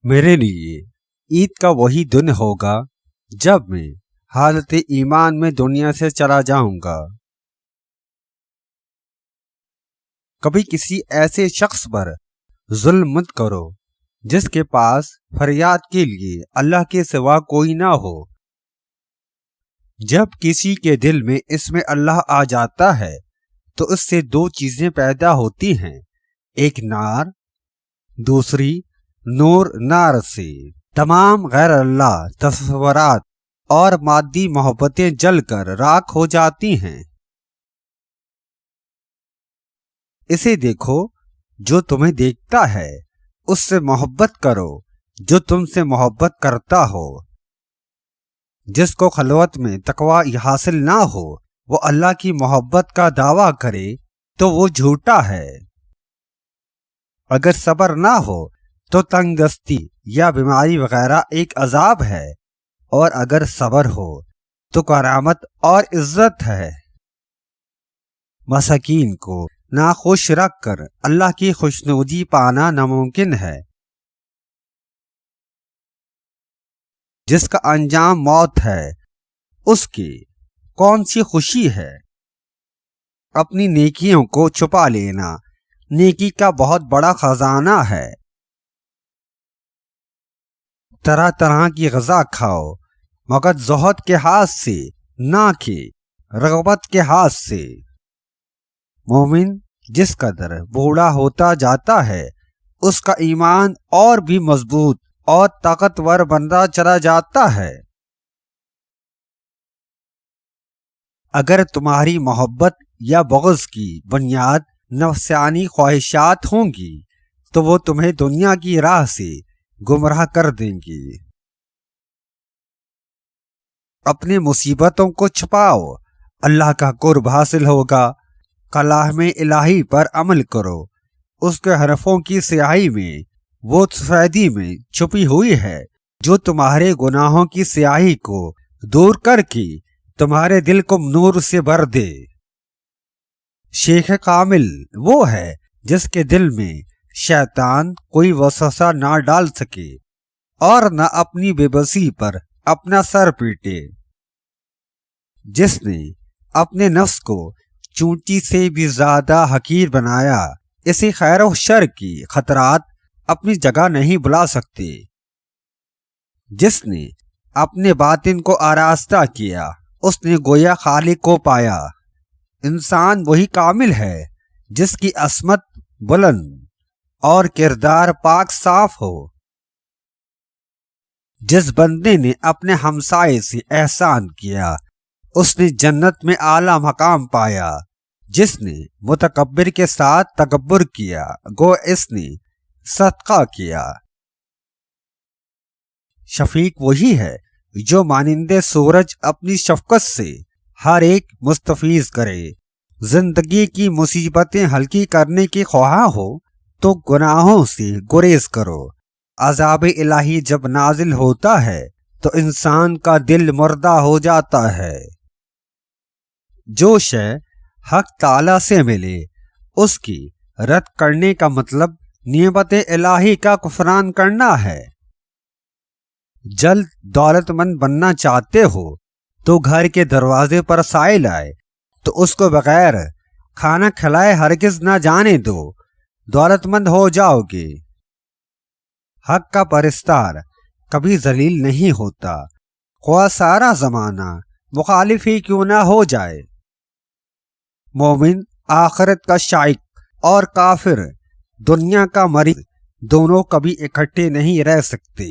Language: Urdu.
میرے لیے عید کا وہی دن ہوگا جب میں حالت ایمان میں دنیا سے چلا جاؤں گا۔ کبھی کسی ایسے شخص پر ظلم مت کرو جس کے پاس فریاد کے لیے اللہ کے سوا کوئی نہ ہو۔ جب کسی کے دل میں اس میں اللہ آ جاتا ہے تو اس سے دو چیزیں پیدا ہوتی ہیں، ایک نار، دوسری نور۔ نار سے تمام غیر اللہ تصورات اور مادی محبتیں جل کر راکھ ہو جاتی ہیں۔ اسے دیکھو جو تمہیں دیکھتا ہے، اس سے محبت کرو جو تم سے محبت کرتا ہو۔ جس کو خلوت میں تقوی حاصل نہ ہو وہ اللہ کی محبت کا دعویٰ کرے تو وہ جھوٹا ہے۔ اگر صبر نہ ہو تو تنگ دستی یا بیماری وغیرہ ایک عذاب ہے، اور اگر صبر ہو تو کرامت اور عزت ہے۔ مساکین کو ناخوش رکھ کر اللہ کی خوشنودی پانا ناممکن ہے۔ جس کا انجام موت ہے اس کی کون سی خوشی ہے؟ اپنی نیکیوں کو چھپا لینا نیکی کا بہت بڑا خزانہ ہے۔ طرح طرح کی غذا کھاؤ مگر زہد کے ہاتھ سے نہ کہ رغبت کے ہاتھ سے۔ مومن جس قدر بوڑھا ہوتا جاتا ہے اس کا ایمان اور بھی مضبوط اور طاقتور بنتا چلا جاتا ہے۔ اگر تمہاری محبت یا بغض کی بنیاد نفسانی خواہشات ہوں گی تو وہ تمہیں دنیا کی راہ سے گمراہ کر دیں گی۔ اپنے مصیبتوں کو چھپاؤ، اللہ کا قرب حاصل ہوگا۔ کلام الہی پر عمل کرو، اس کے حرفوں کی سیاہی میں وہ سفیدی میں چھپی ہوئی ہے جو تمہارے گناہوں کی سیاہی کو دور کر کے تمہارے دل کو نور سے بھر دے۔ شیخ کامل وہ ہے جس کے دل میں شیطان کوئی وسوسہ نہ ڈال سکے اور نہ اپنی بے بسی پر اپنا سر پیٹے۔ جس نے اپنے نفس کو چونٹی سے بھی زیادہ حقیر بنایا، اسے خیر و شر کی خطرات اپنی جگہ نہیں بلا سکتے۔ جس نے اپنے باطن کو آراستہ کیا اس نے گویا خالق کو پایا۔ انسان وہی کامل ہے جس کی عصمت بلند اور کردار پاک صاف ہو۔ جس بندے نے اپنے ہمسائے سے احسان کیا اس نے جنت میں اعلیٰ مقام پایا۔ جس نے متکبر کے ساتھ تکبر کیا گو اس نے صدقہ کیا۔ شفیق وہی ہے جو مانند سورج اپنی شفقت سے ہر ایک مستفیض کرے۔ زندگی کی مصیبتیں ہلکی کرنے کی خواہاں ہو تو گناہوں سے گریز کرو۔ عذاب الہی جب نازل ہوتا ہے تو انسان کا دل مردہ ہو جاتا ہے۔ جو شے حق تعالی سے ملے اس کی رد کرنے کا مطلب نعمت الہی کا کفران کرنا ہے۔ جلد دولت مند بننا چاہتے ہو تو گھر کے دروازے پر سائل آئے تو اس کو بغیر کھانا کھلائے ہرگز نہ جانے دو، دولت مند ہو جاؤ گے۔ حق کا پرستار کبھی ذلیل نہیں ہوتا، خواہ سارا زمانہ مخالف ہی کیوں نہ ہو جائے۔ مومن آخرت کا شائق اور کافر دنیا کا مریض دونوں کبھی اکٹھے نہیں رہ سکتے۔